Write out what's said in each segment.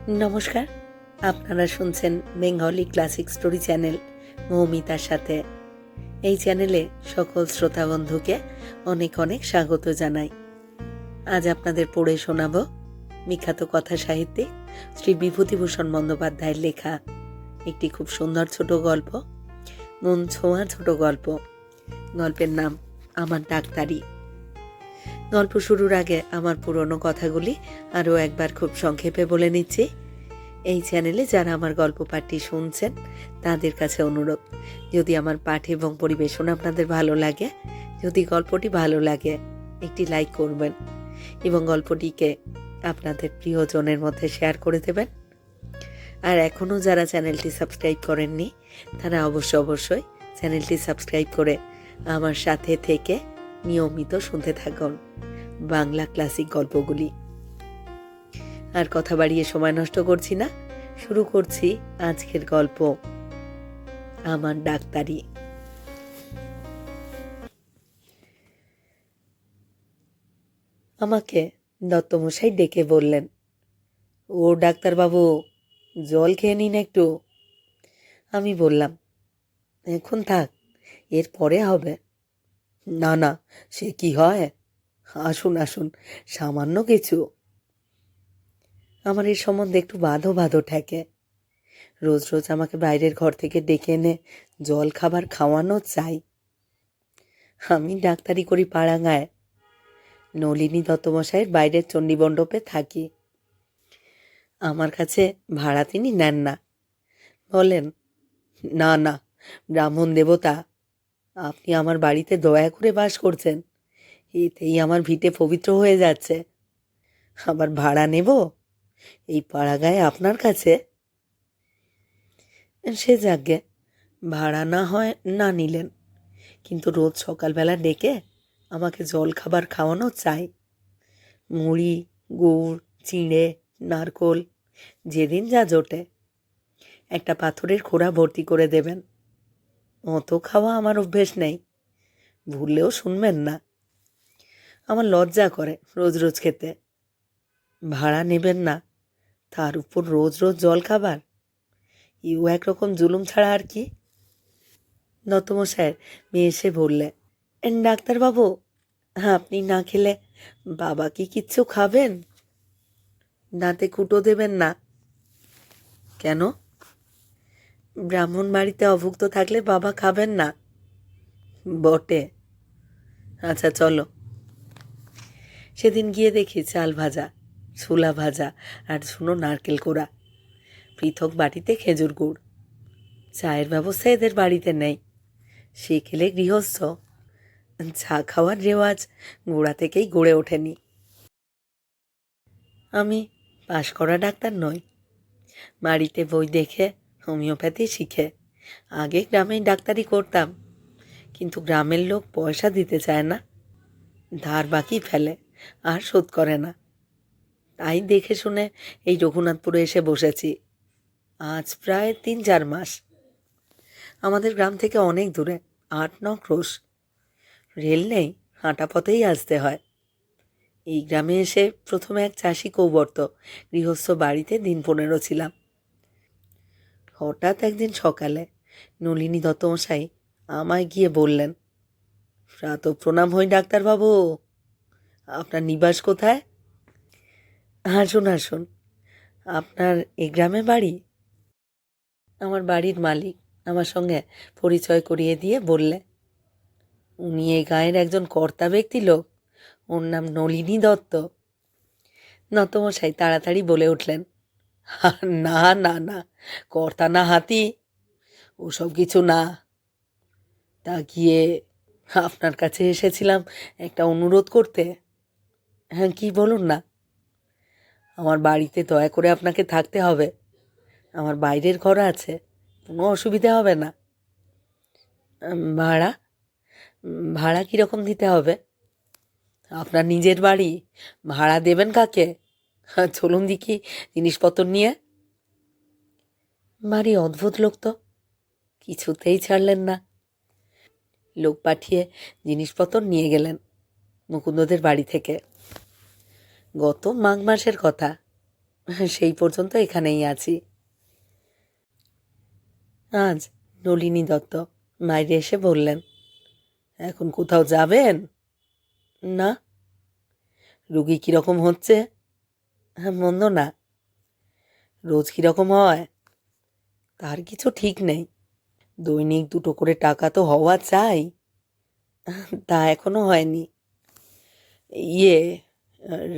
নমস্কার, আপনারা শুনছেন বেঙ্গলি ক্লাসিক স্টোরি চ্যানেল মৌমিতার সাথে। এই চ্যানেলে সকল শ্রোতা বন্ধুকে অনেক অনেক স্বাগত জানাই। আজ আপনাদের পড়ে শোনাব বিখ্যাত কথা সাহিত্যিক শ্রী বিভূতিভূষণ বন্দ্যোপাধ্যায়ের লেখা একটি খুব সুন্দর ছোট গল্প, মন ছোঁয়া ছোট গল্প। গল্পের নাম আমার ডাক্তারি। গল্প শুরুর আগে আমার পুরনো কথাগুলি আরও একবার খুব সংক্ষেপে বলে নিচ্ছি। এই চ্যানেলে যারা আমার গল্প পাঠটি শুনছেন তাদের কাছে অনুরোধ, যদি আমার পাঠ এবং পরিবেশন আপনাদের ভালো লাগে, যদি গল্পটি ভালো লাগে, একটি লাইক করবেন এবং গল্পটিকে আপনাদের প্রিয়জনের মধ্যে শেয়ার করে দেবেন। আর এখনও যারা চ্যানেলটি সাবস্ক্রাইব করেননি তারা অবশ্যই চ্যানেলটি সাবস্ক্রাইব করে আমার সাথে থেকে নিয়মিত শুনতে থাকুন বাংলা ক্লাসিক গল্পগুলি। আর কথা বাড়িয়ে সময় নষ্ট করছি না, শুরু করছি আজকের গল্প আমার ডাক্তারি। আমাকে দত্তমশাই ডেকে বললেন, ও ডাক্তারবাবু, জল খেয়ে নিন একটু। আমি বললাম, এখন থাক, এর পরে হবে। না না, সে কি হয়, আসুন আসুন, সামান্য কিছু। আমার এর সম্বন্ধে একটু বাঁধো বাঁধো ঠেকে। রোজ রোজ আমাকে বাইরের ঘর থেকে ডেকে এনে জল খাবার খাওয়ানো চাই। আমি ডাক্তারি করি পাড়াগাঁয়, নলিনী দত্তমশাইয়ের বাইরের চণ্ডীমণ্ডপে থাকি। আমার কাছে ভাড়া তিনি নেন না। বলেন, না না ব্রাহ্মণ দেবতা, আপনি আমার বাড়িতে দয়া করে বাস করছেন, এতেই আমার ভিটে পবিত্র হয়ে যাচ্ছে। আবার ভাড়া নেব এই পাড়াগাঁয়ে আপনার কাছে? সে যাগে, ভাড়া না হয় না নিলেন, কিন্তু রোজ সকালবেলা ডেকে আমাকে জল খাবার খাওয়ানো চাই। মুড়ি, গুড়, চিঁড়ে, নারকোল, যেদিন যা জোটে একটা পাথরের খোড়া ভর্তি করে দেবেন। অত খাওয়া আমার অভ্যেস নেই, ভুললেও শুনবেন না। আমার লজ্জা করে রোজ রোজ খেতে। ভাড়া নেবেন না, তার উপর রোজ রোজ জল খাবার, ইউ একরকম জুলুম ছাড়া আর কি। দত্তমশায়ের মেয়ে এসে বললে, ডাক্তারবাবু, আপনি না খেলে বাবা কি কিচ্ছু খাবেন? দাঁতে কুটো দেবেন না? কেন? ব্রাহ্মণ বাড়িতে অভুক্ত থাকলে বাবা খাবেন না? বটে, আচ্ছা চলো। সেদিন গিয়ে দেখি চাল ভাজা, ছোলা ভাজা আর শুনো নারকেল কোড়া, পৃথক বাটিতে খেজুর গুড়। চায়ের ব্যবস্থা এদের বাড়িতে নেই, সে খেলে গৃহস্থ, চা খাওয়ার রেওয়াজ গোড়া থেকেই গড়ে ওঠেনি। আমি পাশ করা ডাক্তার নই, বাড়িতে বই দেখে হোমিওপ্যাথি শিখে আগে গ্রামেই ডাক্তারি করতাম, কিন্তু গ্রামের লোক পয়সা দিতে চায় না, ধার বাকি ফেলে আর শোধ করে না। তাই দেখে শুনে এই রঘুনাথপুরে এসে বসেছি, আজ প্রায় 3-4 মাস। আমাদের গ্রাম থেকে অনেক দূরে, 8-9 ক্রোশ। রেল নেই, হাঁটা পথেই আসতে হয়। এই গ্রামে এসে প্রথমে এক চাষি কৌবর্ত গৃহস্থ বাড়িতে দিন 15 ছিলাম। হঠাৎ একদিন সকালে নলিনী দত্তমশাই আমায় গিয়ে বললেন, প্রাত প্রণাম হই ডাক্তারবাবু, আপনার নিবাস কোথায়? আসুন আসুন, আপনার এই গ্রামে বাড়ি? আমার বাড়ির মালিক আমার সঙ্গে পরিচয় করিয়ে দিয়ে বললে, উনি এই গাঁয়ের একজন কর্তা ব্যক্তি লোক, ওর নাম নলিনী দত্ত। দত্তমশাই তাড়াতাড়ি বলে উঠলেন, না না না, কর্তা না হাতি, ওসব কিছু না। তা গিয়ে আপনার কাছে এসেছিলাম একটা অনুরোধ করতে। হ্যাঁ, কি বলুন না। আমার বাড়িতে দয়া করে আপনাকে থাকতে হবে, আমার বাইরের ঘর আছে, কোনো অসুবিধা হবে না। ভাড়া? ভাড়া কীরকম দিতে হবে? আপনার নিজের বাড়ি, ভাড়া দেবেন কাকে? চলুন দেখি জিনিসপত্র নিয়ে। ভারী অদ্ভুত লোক তো, কিছুতেই ছাড়লেন না। লোক পাঠিয়ে জিনিসপত্র নিয়ে গেলেন মুকুন্দদের বাড়ি থেকে। গত মাঘ মাসের কথা, সেই পর্যন্ত এখানেই আছি। আজ নলিনী দত্ত বাইরে এসে বললেন, এখন কোথাও যাবেন? না। রুগী কীরকম হচ্ছে? মন্দ না। রোজ কীরকম হয়? তার কিছু ঠিক নেই। দৈনিক 2টো করে টাকা তো হওয়া চাই, তা এখনো হয়নি। ইয়ে,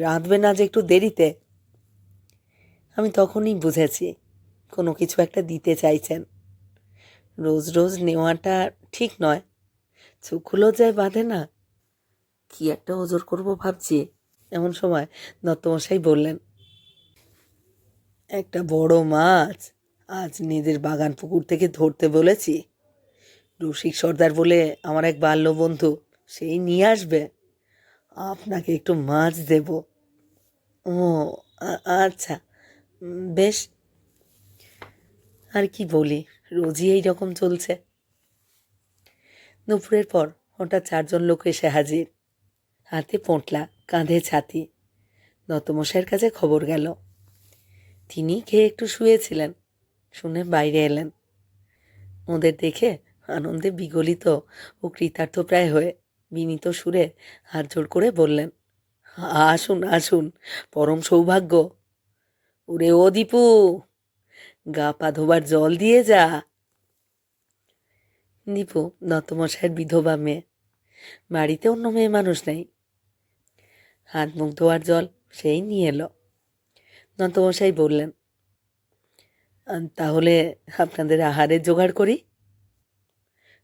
রাঁধবেন আজ একটু দেরিতে। আমি তখনই বুঝেছি কোনো কিছু একটা দিতে চাইছেন। রোজ রোজ নেওয়াটা ঠিক নয়, চক্ষু লজ্জায় বাঁধে না। কি একটা ওজর করব ভাবছি। এমন সময় দত্তমশাই বললেন, একটা বড় মাছ আজ নিজের বাগান পুকুর থেকে ধরতে বলেছি। রসিক সর্দার বলে আমার এক বাল্য বন্ধু, সেই নিয়ে আসবে। আপনাকে একটু মাছ দেব। ও, আচ্ছা, বেশ। আর কি বলি, রোজই এই রকম চলছে। দুপুরের পর হঠাৎ 4জন লোক এসে হাজির, হাতে পোঁটলা, কাঁধে ছাতি। দত্তমশাইয়ের কাছে খবর গেল। তিনি খেয়ে একটু শুয়েছিলেন, শুনে বাইরে এলেন। ওদের দেখে আনন্দে বিগলিত ও কৃতার্থ প্রায় হয়ে বিনীত সুরে হাত জোড় করে বললেন, আসুন আসুন, পরম সৌভাগ্য। ওরে ও দীপু, গা পা ধোবার জল দিয়ে যা। দীপু দত্তমশাইয়ের বিধবা মেয়ে, বাড়িতে অন্য মেয়ে মানুষ নেই। হাত মুখ ধোয়ার জল সেই নিয়ে এলো। দত্তমশাই বললেন, তাহলে আপনাদের আহারের জোগাড় করি।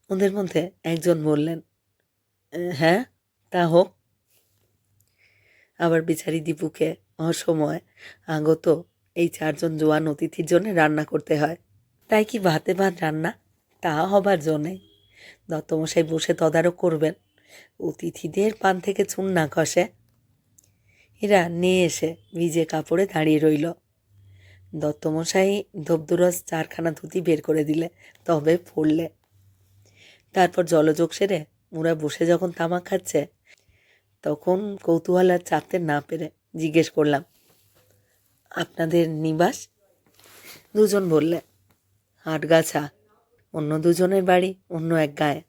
ওদের মধ্যে একজন বললেন, হ্যাঁ, তা হোক। আবার বিচারি দীপুকে অসময় আগত এই 4জন জোয়ান অতিথির জন্য রান্না করতে হয়। তাই কি ভাতে ভাত রান্না, তা হবার জন্যে দত্তমশাই বসে তদারক করবেন। অতিথিদের পান থেকে চুন না খসে। এরা নিয়ে এসে ভিজে কাপড়ে দাঁড়িয়ে রইল। দত্তমশাই ধবদুরস 4খানা ধুতি বের করে দিলে, তবে পড়লে। তারপর জলযোগ সেরে ওরা বসে যখন তামাক খাচ্ছে, তখন কৌতূহল আর চাপতে না পেরে জিজ্ঞেস করলাম, আপনাদের নিবাস? 2জন বললে, হাটগাছা। অন্য 2জনের বাড়ি অন্য এক গায়ে।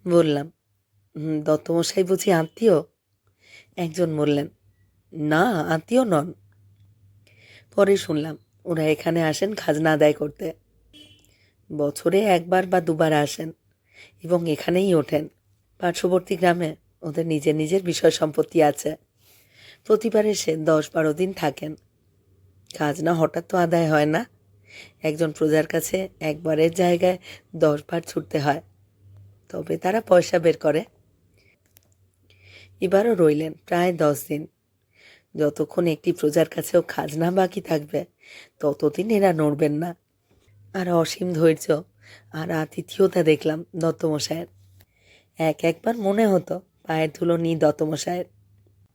বললাম, দত্তমশাই বুঝি আত্মীয়? একজন বললেন, না, আত্মীয় নন। পরে শুনলাম ওরা এখানে আসেন খাজনা আদায় করতে। বছরে 1বার বা 2বার আসেন এবং এখানেই ওঠেন। পার্শ্ববর্তী গ্রামে ওদের নিজের নিজের বিষয় সম্পত্তি আছে। প্রতিবার এসে 10-12 দিন থাকেন। খাজনা হঠাৎ তো আদায় হয় না। একজন প্রজার কাছে একবারের জায়গায় 10বার ছুটতে হয়, তবে তারা পয়সা বের করে। এবারও রইলেন প্রায় 10 দিন। যতক্ষণ একটি প্রজার কাছেও খাজনা বাকি থাকবে, ততদিন এরা নড়বেন না। আর অসীম ধৈর্য আর আতিথেয়তা দেখলাম দত্তমশায়ের। একবার মনে হতো পায়ের ধুলো নিই দত্তমশায়ের।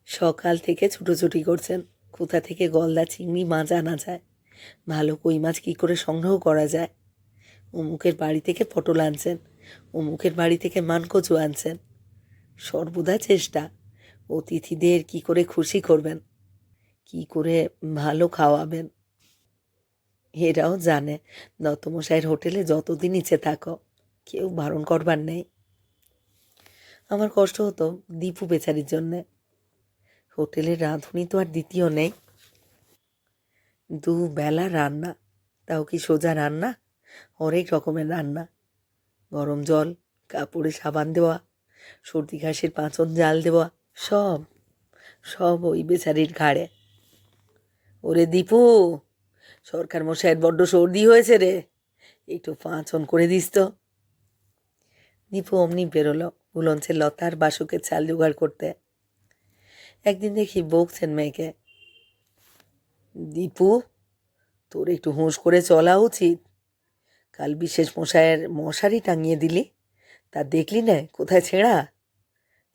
সকাল থেকে ছুটোছুটি করছেন, কোথা থেকে গলদা চিংড়ি মাছ আনা যায়, ভালো কই মাছ কী করে সংগ্রহ করা যায়। অমুকের বাড়ি থেকে পটল আনছেন, অমুকের বাড়ি থেকে মানকচু আনছেন। সর্বদা চেষ্টা অতিথিদের কি করে খুশি করবেন, কি করে ভালো খাওয়াবেন। এরাও জানে দত্তমশাইয়ের হোটেলে যতদিন ইচ্ছে থাকো, কেউ বারণ করবার নেই। আমার কষ্ট হতো দীপু বেচারির জন্যে। হোটেলের রাঁধুনি তো আর দ্বিতীয় নেই। 2 বেলা রান্না, তাও কি সোজা রান্না? হরেক রকমের রান্না। গরম জল, কাপড়ে সাবান দেওয়া, সর্দি ঘাসের পাঁচন জাল দেওয়া, সব সব ওই বেচারির ঘাড়ে। ওরে দীপু, সরকার মশাইয়ের বড্ড সর্দি হয়েছে রে, একটু পাঁচন করে দিস তো। দীপু অমনি বেরোলো উলঞ্চের লতার বাসুকের চাল জোগাড় করতে। একদিন দেখি বকছেন মেয়েকে, দীপু, তোর একটু হুঁশ করে চলা উচিত। কাল বিশেষ মশাইয়ের মশারি টাঙিয়ে দিলি, তা দেখলি না কোথায় ছেঁড়া?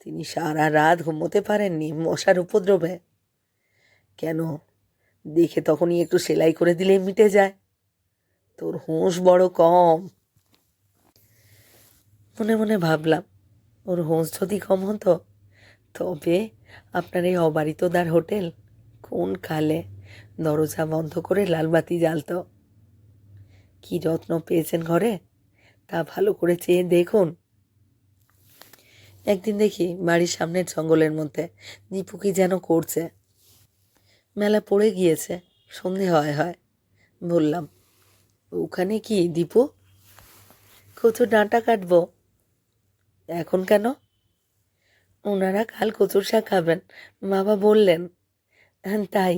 তিনি সারা রাত ঘুমোতে পারেননি মশার উপদ্রবে। কেন, দেখে তখনই একটু সেলাই করে দিলেই মিটে যায়। তোর হুঁশ বড় কম। মনে মনে ভাবলাম, ওর হুঁশ যদি কম হতো, তবে আপনার এই অবারিতদার হোটেল কোন কালে দরজা বন্ধ করে লালবাতি জ্বালত। কি যত্ন পেয়েছেন ঘরে তা ভালো করে চেয়ে দেখুন। একদিন দেখি বাড়ির সামনের জঙ্গলের মধ্যে দীপু কি যেন করছে। মেলা পড়ে গিয়েছে, সন্ধে হয় হয়। বললাম, ওখানে কি দীপু? কচুর ডাঁটা কাটবো। এখন কেন? ওনারা কাল কচুর শাক খাবেন, বাবা বললেন। তাই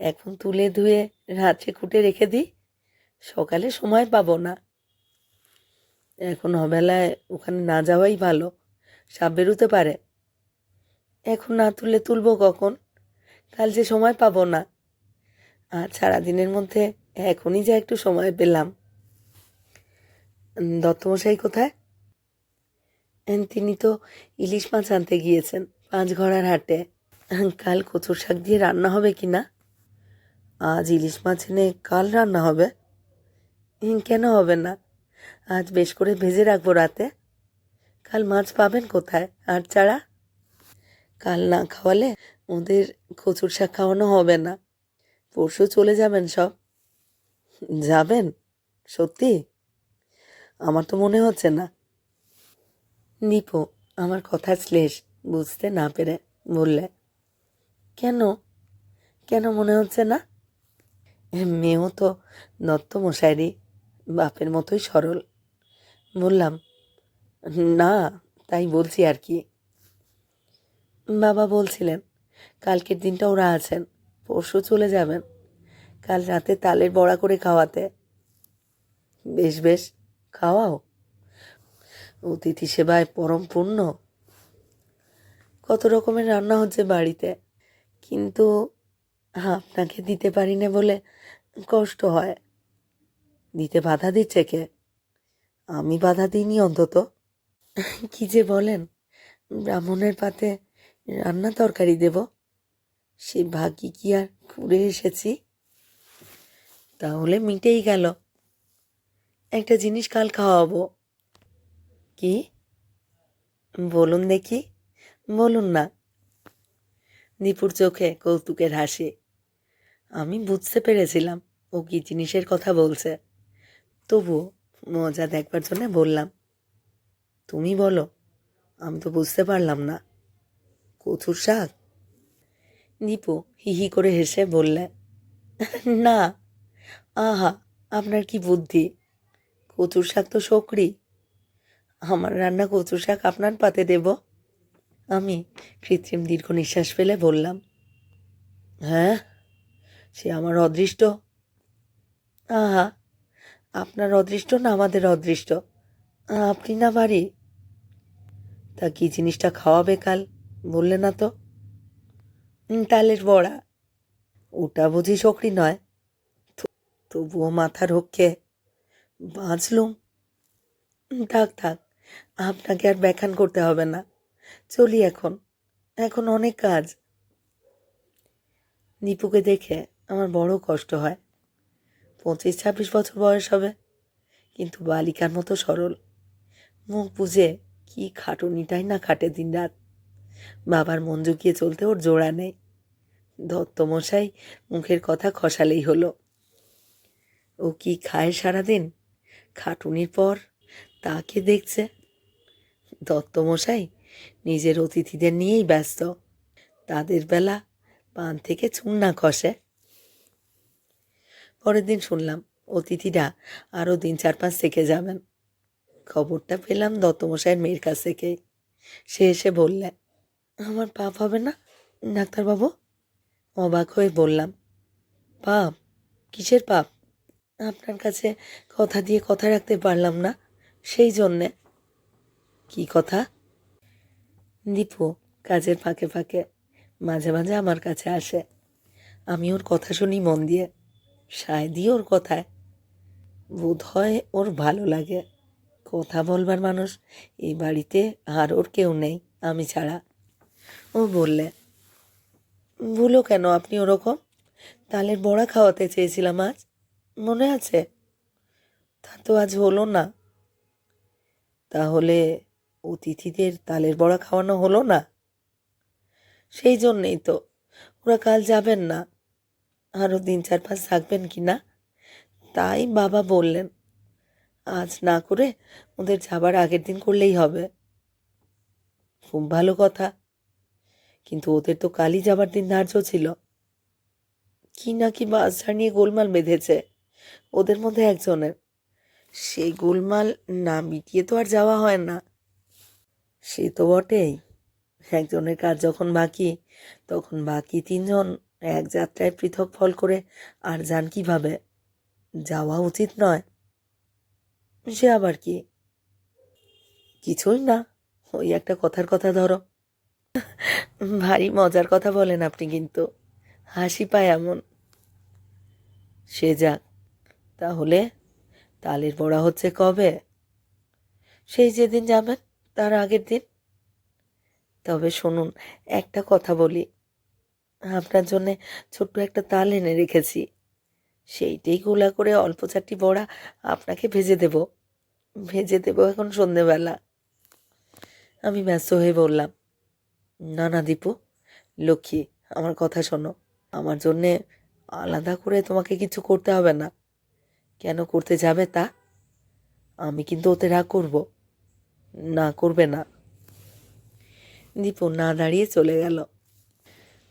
এখন তুলে ধুয়ে রাত্রে কুটে রেখে দিই, সকালে সময় পাবো না। এখন অবেলায় ওখানে না যাওয়াই ভালো, সাপ বেরোতে পারে। এখন না তুললে তুলবো কখন? কাল যে সময় পাবো না। আর সারাদিনের মধ্যে এখনই যা একটু সময় পেলাম। দত্তমশাই কোথায়? তিনি তো ইলিশ মাছ আনতে গিয়েছেন পাঁচঘড়ার হাটে। কাল কচুর শাক দিয়ে রান্না হবে কি না? আজ ইলিশ মাছ এনে কাল রান্না হবে? কেন হবে না? আজ বেশ করে ভেজে রাখবো রাতে। কাল মাছ পাবেন কোথায় আর ছাড়া? কাল না খাওয়ালে ওদের কচুর শাক খাওয়ানো হবে না। পরশু চলে যাবেন সব। যাবেন? সত্যি? আমার তো মনে হচ্ছে না। দীপু আমার কথার শ্লেষ বুঝতে না পেরে বললে, কেন কেন মনে হচ্ছে না? মেয়েও তো দত্তমশাইরই বাপের মতোই সরল। বললাম, না তাই বলছি আর কি। বাবা বলছিলেন কালকের দিনটা ওরা আছেন, পরশু চলে যাবেন। কাল রাতে তালের বড়া করে খাওয়াতে। বেশ বেশ, খাওয়াও। অতিথি সেবায় পরম পুণ্য। কত রকমের রান্না হচ্ছে বাড়িতে, কিন্তু আপনাকে দিতে পারি না বলে কষ্ট হয়। দিতে বাধা দিচ্ছে কে? আমি বাধা দিইনি অন্তত। কি যে বলেন, ব্রাহ্মণের পাতে রান্না তরকারি দেব? সে ভাগ্যি কি আর ঘুরে এসেছি? তাহলে মিটেই গেল। একটা জিনিস কাল খাওয়াবো। কি? বলুন দেখি, বলুন না। দীপুর চোখে কৌতুকের হাসি। আমি বুঝতে পেরেছিলাম ও কি জিনিসের কথা বলছে, তবুও মজা দেখবার জন্য বললাম, তুমি বলো, আমি তো বুঝতে পারলাম না। কচুর শাক? দীপু হি হি করে হেসে বললে, না। আহা, আপনার কি বুদ্ধি! কচুর শাক তো শকরি। আমার রান্না কচুর শাক আপনার পাতে দেব? আমি কৃত্রিম দীর্ঘ নিঃশ্বাস ফেলে বললাম, হ্যাঁ, সে আমার অদৃষ্ট। আহা, আপনার অদৃষ্ট না আমাদের অদৃষ্ট? আপনি না বাড়ি। তা কি জিনিসটা খাওয়াবে কাল, বললে না তো? তালের বড়া। ওটা বুঝি শকরি নয়? তবুও মাথা রক্ষে বাঁচলুম। থাক থাক, আপনাকে আর ব্যাখ্যান করতে হবে না। চলি এখন, এখন অনেক কাজ। দীপুকে দেখে আমার বড় কষ্ট হয়। 25-26 বছর বয়স হবে, কিন্তু বালিকার মতো সরল। মুখ বুঝে কি খাটুনিটাই না খাটে দিনরাত। বাবার মন জুগিয়ে চলতে ওর জোড়া নেই। দত্তমশাই মুখের কথা খসালেই হলো। ও কি খায় সারাদিন, খাটুনির পর তাকে দেখছে। দত্তমশাই নিজের অতিথিদের নিয়েই ব্যস্ত, তাদের বেলা পান থেকে চুন না খসে। পরের দিন শুনলাম অতিথিরা আরও দিন 4-5 থেকে যাবেন। খবরটা পেলাম দত্তমশাইয়ের মেয়ের কাছ থেকেই। সে এসে বললে, আমার পাপ হবে না ডাক্তারবাবু? অবাক হয়ে বললাম, পাপ? কিসের পাপ? আপনার কাছে কথা দিয়ে কথা রাখতে পারলাম না, সেই জন্যে। কি কথা? দীপু কাজের ফাঁকে ফাঁকে মাঝে মাঝে আমার কাছে আসে। আমি ওর কথা শুনি মন দিয়ে, সায় দিয়ে ওর কথায়। বোধ হয় ওর ভালো লাগে। কথা বলবার মানুষ এই বাড়িতে আর ওর কেউ নেই আমি ছাড়া। ও বললে, ভুলো কেন আপনি ওরকম? তালের বড়া খাওয়াতে চেয়েছিলাম আজ, মনে আছে? তা তো আজ হলো না। তাহলে অতিথিদের তালের বড়া খাওয়ানো হলো না? সেই জন্যেই তো ওরা কাল যাবেন না। আরও 3-4 মাস থাকবেন কি না, তাই বাবা বললেন আজ না করে ওদের যাবার আগের দিন করলেই হবে। খুব ভালো কথা, কিন্তু ওদের তো কালই যাবার দিন ধার্য ছিল। কি নাকি বাসঝাড় নিয়ে গোলমাল বেঁধেছে ওদের মধ্যে একজনের। সেই গোলমাল না মিটিয়ে তো আর যাওয়া হয় না। সে তো বটেই, একজনের কাজ যখন বাকি তখন বাকি 3জন এক যাত্রায় পৃথক ফল করে আর যান কিভাবে? যাওয়া উচিত নয়। সে আবার কি? কিছুই না, ওই একটা কথার কথা ধরো। ভারী মজার কথা বলেন আপনি, কিন্তু হাসি পায় এমন। সে যাক, তাহলে তালের বড়া হচ্ছে কবে? সেই যেদিন যাবেন তার আগের দিন। তবে শুনুন, একটা কথা বলি, আপনার জন্যে ছোট্ট একটা তাল এনে রেখেছি। সেইটাই গোলা করে অল্প 4টি বড়া আপনাকে ভেজে দেব এখন সন্ধেবেলা। আমি ব্যস্ত হয়ে বললাম, না না দীপু, লক্ষ্মী, আমার কথা শোনো। আমার জন্যে আলাদা করে তোমাকে কিছু করতে হবে না। কেন করতে যাবে তা? আমি কিন্তু ওতে রাগ করব। না, করবে না। দীপু না দাঁড়িয়ে চলে গেল।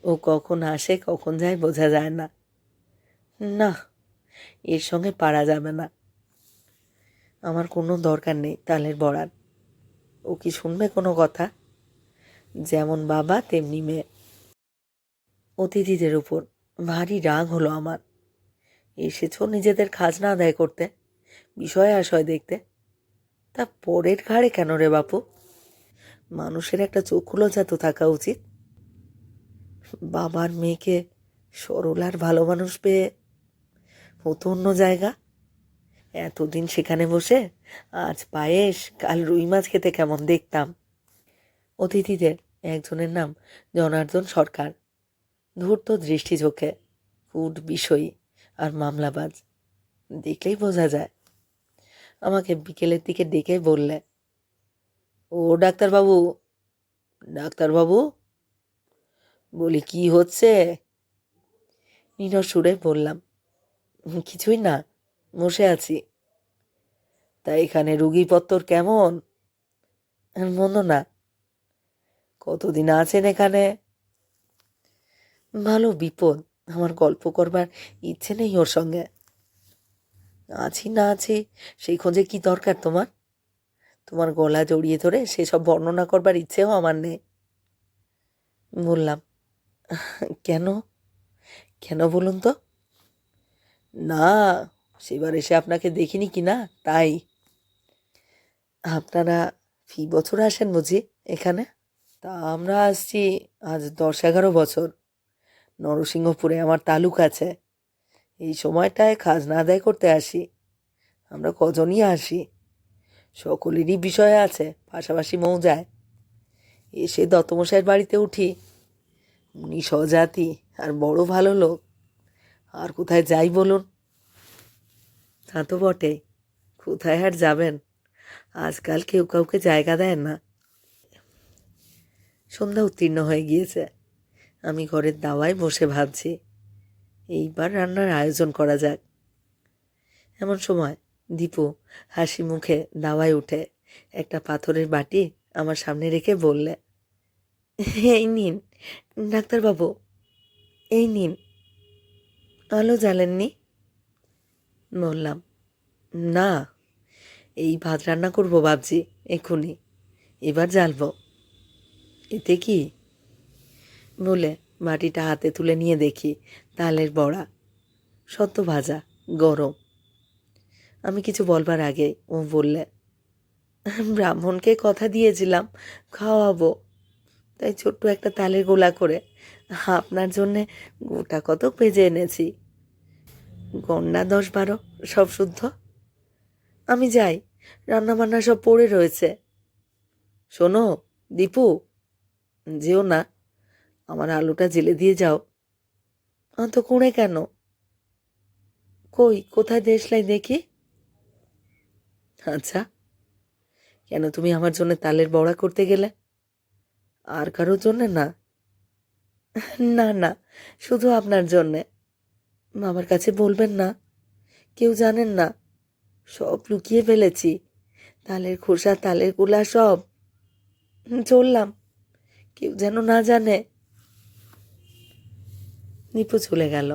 ও কখন আসে কখন যায় বোঝা যায় না। না, এর সঙ্গে পারা যাবে না। আমার কোনো দরকার নেই তালের বড়ার। ও কি শুনবে কোনো কথা? যেমন বাবা তেমনি মেয়ে। অতিথিদের উপর ভারী রাগ হলো আমার। এসেছ নিজেদের খাজনা আদায় করতে, বিষয় আশয় দেখতে, তা পরের ঘাড়ে কেন রে বাপু? মানুষের একটা চক্ষু লজ্জা তো থাকা উচিত। বাবার মেয়েকে সরল আর ভালো মানুষ পেয়ে হতো অন্য জায়গা। এতদিন সেখানে বসে আজ পায়েস কাল রুই মাছ খেতে কেমন দেখতাম। অতিথিদের একজনের নাম জনার্দন সরকার। ধূর্ত দৃষ্টি চোখে, কুট বিষয়ী আর মামলাবাজ, দেখলেই বোঝা যায়। আমাকে বিকেলের দিকে ডেকে বললে, ও ডাক্তারবাবু, ডাক্তারবাবু। বলি, কি হচ্ছে? নীরস সুরে বললাম, কিছুই না, বসে আছি। তা এখানে রুগীপত্তর কেমন? মন্দ না। কতদিন আছেন এখানে? ভালো বিপদ, আমার গল্প করবার ইচ্ছে নেই ওর সঙ্গে। আছি না আছি সেই খোঁজে কি দরকার তোমার? তোমার গলা জড়িয়ে ধরে সেসব বর্ণনা করবার ইচ্ছেও আমার নেই। বললাম, কেন? কেন বলুন তো? না, সেবার এসে আপনাকে দেখিনি কি না, তাই। আপনারা ফি বছর আসেন বুঝি এখানে? তা আমরা আসছি আজ 10-11 বছর। নরসিংহপুরে আমার তালুক আছে। এই সময়টায় খাজনা আদায় করতে আসি। আমরা কজনই আসি, সকলেরই বিষয় আছে পাশাপাশি মৌজায়। এসে দত্তমশাইয়ের বাড়িতে উঠি। উনি স্বজাতি আর বড় ভালো লোক। আর কোথায় যাই বলুন? তা তো বটেই, কোথায় আর যাবেন? আজকাল কেউ কাউকে জায়গা দেয় না। সন্ধ্যা উত্তীর্ণ হয়ে গিয়েছে। আমি ঘরের দাওয়ায় বসে ভাবছি এইবার রান্নার আয়োজন করা যাক। এমন সময় দীপু হাসি মুখে দাওয়ায় উঠে একটা পাথরের বাটি আমার সামনে রেখে বললে, এই নিন ডাক্তারবাবু, এই নিন। আলো জ্বালেননি? বললাম, না, এই ভাত রান্না করবো ভাবছি এক্ষুনি, এবার জ্বালবো। এতে কি? বলে বাটিটা হাতে তুলে নিয়ে দেখি তালের বড়া, সদ্য ভাজা, গরম। আমি কিছু বলবার আগে ও বললে, ব্রাহ্মণকে কথা দিয়েছিলাম খাওয়াবো, তাই ছোট্ট একটা তালের গোলা করে আপনার জন্যে গোটা কতক ভেজে এনেছি। গন্ডা 10-12, সব শুদ্ধ। আমি যাই, রান্না বান্না সব পড়ে রয়েছে। শোনো দীপু, যেও না, আমার আলুটা জেলে দিয়ে যাও। তো কুঁড়ে কেন? কই, কোথায় দেশলাই দেখি? আচ্ছা, কেন তুমি আমার জন্য তালের বড়া করতে গেলে? আর কারোর জন্যে না? না না, শুধু আপনার জন্যে। আমার কাছে বলবেন না, কেউ জানেন না, সব লুকিয়ে ফেলেছি, তালের খোসা তালের গোলা সব। চললাম, কেউ যেন না জানে। নিপু চলে গেল।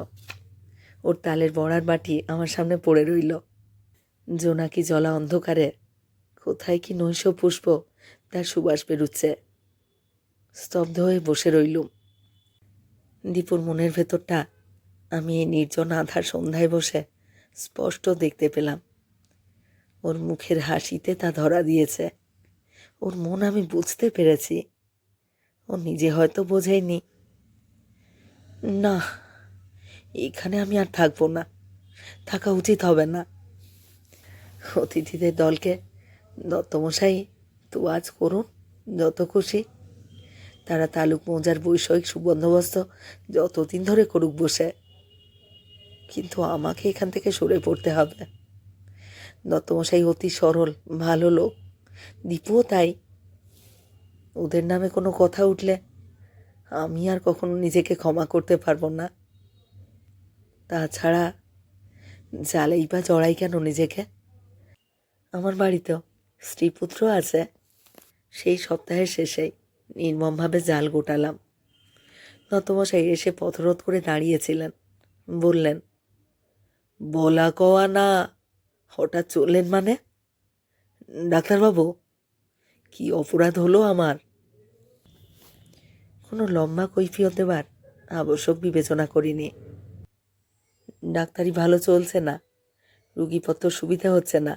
ওর তালের বড়ার বাটি আমার সামনে পড়ে রইল। জোনাকি জলা অন্ধকারে কোথায় কি নৈশ পুষ্প তার সুবাস বেরুচ্ছে। স্তব্ধ হয়ে বসে রইলুম। দীপুর মনের ভেতরটা আমি এই নির্জন আধার সন্ধ্যায় বসে স্পষ্ট দেখতে পেলাম। ওর মুখের হাসিতে তা ধরা দিয়েছে। ওর মন আমি বুঝতে পেরেছি। ও নিজে হয়তো বোঝেনি। না, এখানে আমি আর থাকবো না, থাকা উচিত হবে না। অতিথিদের দলকে দত্তমশাই আজ করুন যত খুশি। তারা তালুক মৌজার বৈষয়িক সুবন্দোবস্ত যতদিন ধরে করুক বসে, কিন্তু আমাকে এখান থেকে সরে পড়তে হবে। দত্তমশাই অতি সরল ভালো লোক, দীপুও তাই। ওদের নামে কোনো কথা উঠলে আমি আর কখনো নিজেকে ক্ষমা করতে পারবো না। তাছাড়া জালেই বা জড়াই কেন নিজেকে? আমার বাড়িতেও স্ত্রী পুত্র আছে। সেই সপ্তাহের শেষেই নির্মমভাবে জাল গোটালাম। দত্তমশাই এসে পথরোধ করে দাঁড়িয়েছিলেন। বললেন, বলা কওয়া না, হঠাৎ চললেন মানে? ডাক্তারবাবু, কি অপরাধ হলো আমার? কোনো লম্বা কৈফিয়ত দেবার আবশ্যক বিবেচনা করিনি। ডাক্তারি ভালো চলছে না, রুগীপত্র সুবিধা হচ্ছে না।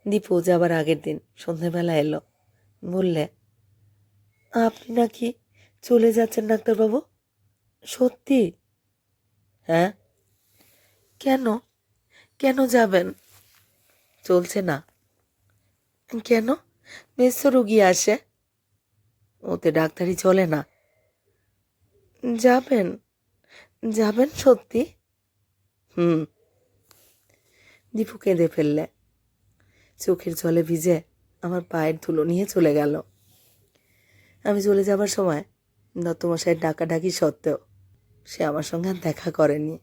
দীপু যাবার আগের দিন সন্ধেবেলা এলো। বললে, আপনি নাকি চলে যাচ্ছেন ডাক্তারবাবু? সত্যি? হ্যাঁ। কেন? কেন যাবেন? চলছে না। কেন? বেশ তো রুগী আসে। ওতে ডাক্তারি চলে না। যাবেন? যাবেন সত্যি? হুম। দীপু কেঁদে ফেললে। চোখের জলে ভিজে আমার পায়ের ধুলো নিয়ে চলে গেল। আমি চলে যাবার সময় দত্তমশাইয়ের ডাকাডাকি সত্ত্বেও সে আমার সঙ্গে আর দেখা করেনি।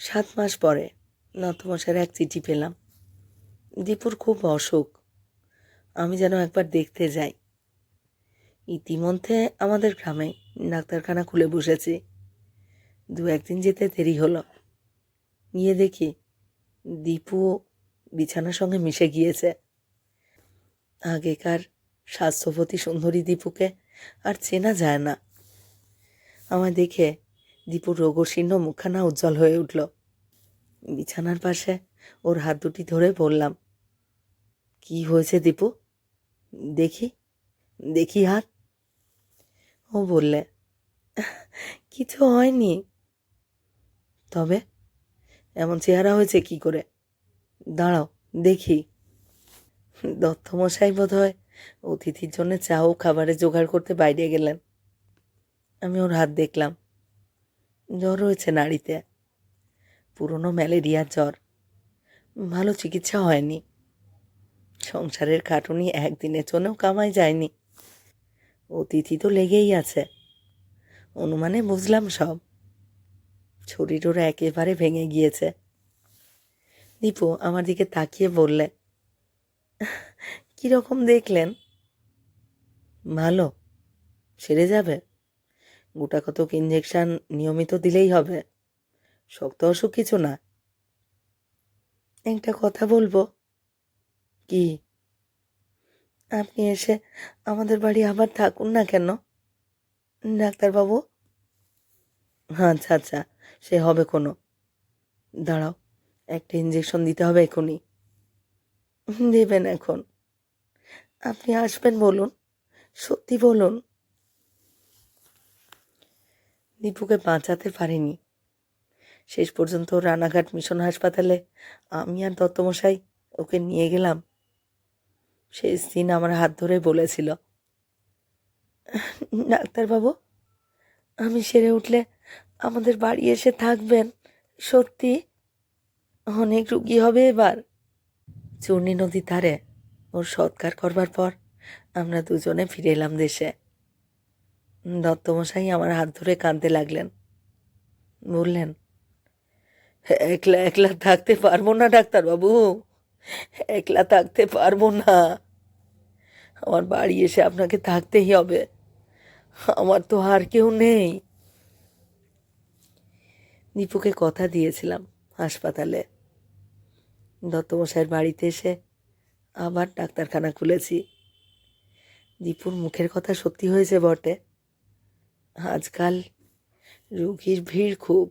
7 মাস পরে দত্তমশাইয়ের এক চিঠি পেলাম। দীপুর খুব অসুখ, আমি যেন একবার দেখতে যাই। ইতিমধ্যে আমাদের গ্রামে ডাক্তারখানা খুলে বসেছি। 2-1 দিন যেতে দেরি হলো। গিয়ে দেখি দীপু বিছানার সঙ্গে মিশে গিয়েছে। আগেকার স্বাস্থ্যবতী সুন্দরী দীপুকে আর চেনা যায় না। আমায় দেখে দীপুর রোগশীর্ণ মুখখানা উজ্জ্বল হয়ে উঠল। বিছানার পাশে ওর হাত দুটি ধরে বললাম, কি হয়েছে দীপু? দেখি দেখি হাত। ও বললে, কিছু হয়নি। তবে এমন চেহারা হয়েছে কি করে? দাঁড়াও দেখি। দত্তমশাই বোধ হয় অতিথির জন্য চা ও খাবারের জোগাড় করতে বাইরে গেলেন। আমি ওর হাত দেখলাম। জ্বর হয়েছে নাড়িতে, পুরনো ম্যালেরিয়ার জ্বর। ভালো চিকিৎসা হয়নি। সংসারের খাটুনি একদিনের জন্যও কামাই যায়নি। অতিথি তো লেগেই আছে। অনুমানে বুঝলাম সব। শরীর ওরা একেবারে ভেঙে গিয়েছে। দীপু আমার দিকে তাকিয়ে বললে, কীরকম দেখলেন? ভালো, সেরে যাবে। গোটা কতক ইঞ্জেকশন নিয়মিত দিলেই হবে। শক্ত অসুখ কিছু না। একটা কথা বলবো? কি? আপনি এসে আমাদের বাড়ি আবার থাকুন না কেন ডাক্তারবাবু? আচ্ছা আচ্ছা, সে হবে কোনো। দাঁড়াও, একটা ইঞ্জেকশন দিতে হবে এখনই। দেবেন এখন? আপনি আসবেন বলুন, সত্যি বলুন। দীপুকে বাঁচাতে পারিনি। শেষ পর্যন্ত রানাঘাট মিশন হাসপাতালে আমি আর দত্তমশাই ওকে নিয়ে গেলাম। শেষ দিন আমার হাত ধরে বলেছিল, ডাক্তারবাবু, আমি সেরে উঠলে আমাদের বাড়ি এসে থাকবেন সত্যি? অনেক রুগী হবে এবার। চূর্ণী নদীর ধারে ওর সৎকার করবার পর আমরা দুজনে ফিরে এলাম দেশে। দত্তমশাই আমার হাত ধরে কাঁদতে লাগলেন। বললেন, একলা একলা থাকতে পারবো না ডাক্তারবাবু, একলা থাকতে পারবো না। আমার বাড়ি এসে আপনাকে থাকতেই হবে, আমার তো আর কেউ নেই। দীপুকে কথা দিয়েছিলাম হাসপাতালে, দত্তমশাইয়ের বাড়িতে এসে আবার ডাক্তারখানা খুলেছি। দীপুর মুখের কথা সত্যি হয়েছে বটে, আজকাল রোগীর ভিড় খুব।